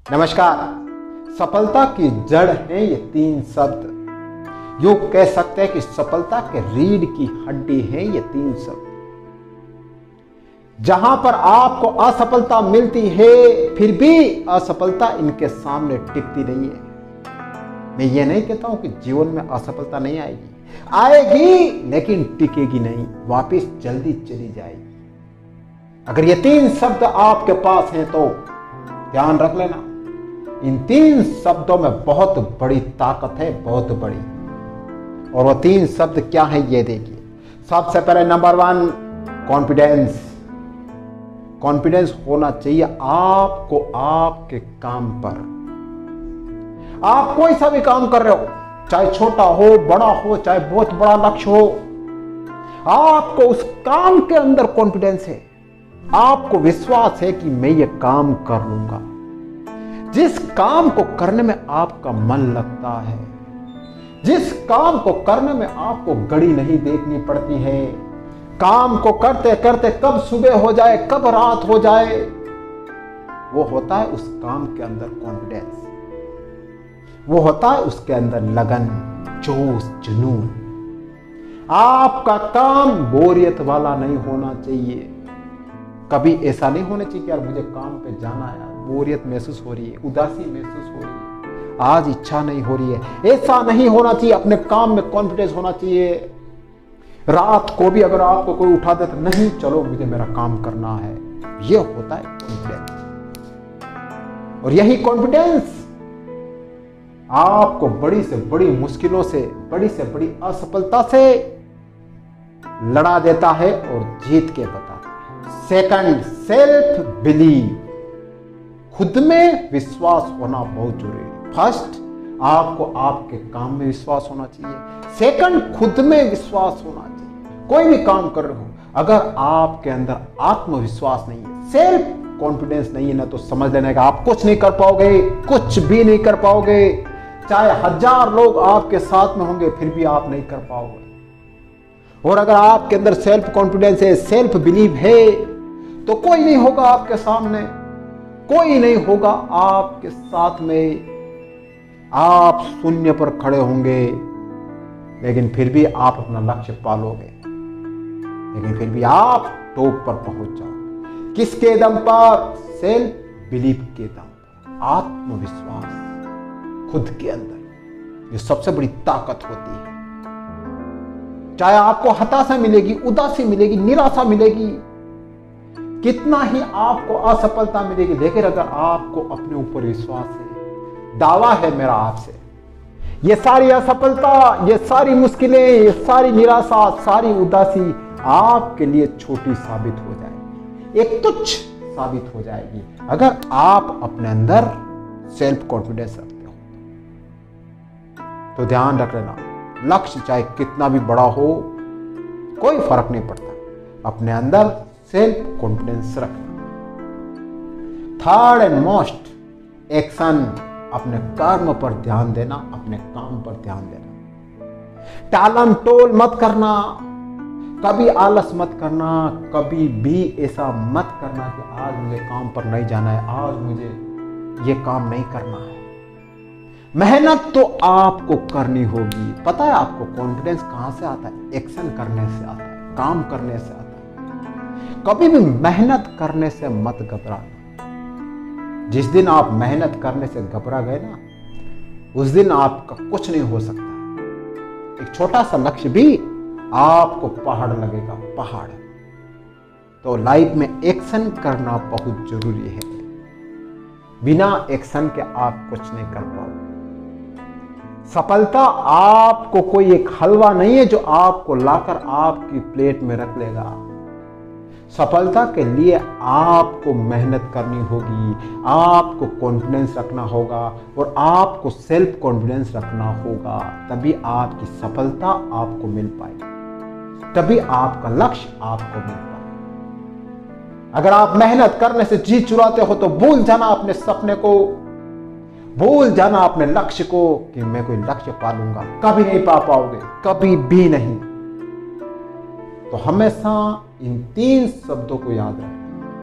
नमस्कार। सफलता की जड़ है ये 3 शब्द। यूं कह सकते हैं कि सफलता के रीढ़ की हड्डी है ये 3 शब्द। जहां पर आपको असफलता मिलती है फिर भी असफलता इनके सामने टिकती नहीं है। मैं ये नहीं कहता हूं कि जीवन में असफलता नहीं आएगी, आएगी लेकिन टिकेगी नहीं, वापस जल्दी चली जाएगी। अगर ये 3 शब्द आपके पास हैं तो ध्यान रख लेना, इन 3 शब्दों में बहुत बड़ी ताकत है, बहुत बड़ी। और वो 3 शब्द क्या है ये देखिए। सबसे पहले नंबर 1 कॉन्फिडेंस। कॉन्फिडेंस होना चाहिए आपको आपके काम पर। आप कोई सा भी काम कर रहे हो, चाहे छोटा हो बड़ा हो, चाहे बहुत बड़ा लक्ष्य हो, आपको उस काम के अंदर कॉन्फिडेंस है, आपको विश्वास है कि मैं ये काम कर लूंगा। जिस काम को करने में आपका मन लगता है, जिस काम को करने में आपको घड़ी नहीं देखनी पड़ती है, काम को करते करते कब सुबह हो जाए कब रात हो जाए, वो होता है उस काम के अंदर कॉन्फिडेंस, वो होता है उसके अंदर लगन, जोश, जुनून। आपका काम बोरियत वाला नहीं होना चाहिए। कभी ऐसा नहीं होना चाहिए कि यार मुझे काम पे जाना है, बोरियत महसूस हो रही है, उदासी महसूस हो रही है, आज इच्छा नहीं हो रही है। ऐसा नहीं होना चाहिए। अपने काम में कॉन्फिडेंस होना चाहिए। रात को भी अगर आपको कोई उठा दे तो नहीं, चलो मुझे मेरा काम करना है, यह होता है कॉन्फिडेंस। और यही कॉन्फिडेंस आपको बड़ी से बड़ी मुश्किलों से, बड़ी से बड़ी असफलता से लड़ा देता है और जीत के बताता है। Second, self believe. खुद में विश्वास होना बहुत जरूरी है। फर्स्ट, आपको आपके काम में विश्वास होना चाहिए। सेकंड, खुद में विश्वास होना चाहिए। कोई भी काम कर रहे हो, अगर आपके अंदर आत्मविश्वास नहीं है, सेल्फ कॉन्फिडेंस नहीं है ना, तो समझ लेना कि आप कुछ नहीं कर पाओगे, कुछ भी नहीं कर पाओगे। चाहे 1000 लोग आपके साथ में होंगे फिर भी आप नहीं कर पाओगे। और अगर आपके अंदर सेल्फ कॉन्फिडेंस है, सेल्फ बिलीव है, तो कोई नहीं होगा आपके सामने, कोई नहीं होगा आपके साथ में। आप शून्य पर खड़े होंगे लेकिन फिर भी आप अपना लक्ष्य पालोगे, लेकिन फिर भी आप टॉप पर पहुंच जाओगे। किसके दम पर? सेल्फ बिलीव के दम पर, आत्मविश्वास खुद के अंदर, ये सबसे बड़ी ताकत होती है। चाहे आपको हताशा मिलेगी, उदासी मिलेगी, निराशा मिलेगी, कितना ही आपको असफलता मिलेगी, लेकिन अगर आपको अपने ऊपर विश्वास है, दावा है मेरा आपसे, ये सारी असफलता, ये सारी मुश्किलें, ये सारी निराशा, सारी उदासी आपके लिए छोटी साबित हो जाएगी, एक तुच्छ साबित हो जाएगी, अगर आप अपने अंदर सेल्फ कॉन्फिडेंस रखते हो। तो ध्यान रख लेना, लक्ष्य चाहे कितना भी बड़ा हो, कोई फर्क नहीं पड़ता, अपने अंदर सेल्फ कॉन्फिडेंस रखना। Third and most, action. अपने कर्म पर ध्यान देना, अपने काम पर ध्यान देना। टालम टोल मत करना, कभी आलस मत करना, कभी भी ऐसा मत करना कि आज मुझे काम पर नहीं जाना है, आज मुझे ये काम नहीं करना है। मेहनत तो आपको करनी होगी। पता है आपको कॉन्फिडेंस कहां से आता है? एक्शन करने से आता है, काम करने से आता है। कभी भी मेहनत करने से मत घबराना। जिस दिन आप मेहनत करने से घबरा गए ना, उस दिन आपका कुछ नहीं हो सकता। एक छोटा सा लक्ष्य भी आपको पहाड़ लगेगा, पहाड़। तो लाइफ में एक्शन करना बहुत जरूरी है। बिना एक्शन के आप कुछ नहीं कर पाओगे। सफलता आपको कोई एक हलवा नहीं है जो आपको लाकर आपकी प्लेट में रख लेगा। सफलता के लिए आपको मेहनत करनी होगी, आपको कॉन्फिडेंस रखना होगा और आपको सेल्फ कॉन्फिडेंस रखना होगा, तभी आपकी सफलता आपको मिल पाएगी, तभी आपका लक्ष्य आपको मिल पाएगा। अगर आप मेहनत करने से जी चुराते हो तो भूल जाना अपने सपने को, भूल जाना अपने लक्ष्य को कि मैं कोई लक्ष्य पालूंगा, कभी नहीं पा पाओगे, कभी भी नहीं। तो हमेशा इन 3 शब्दों को याद रखें।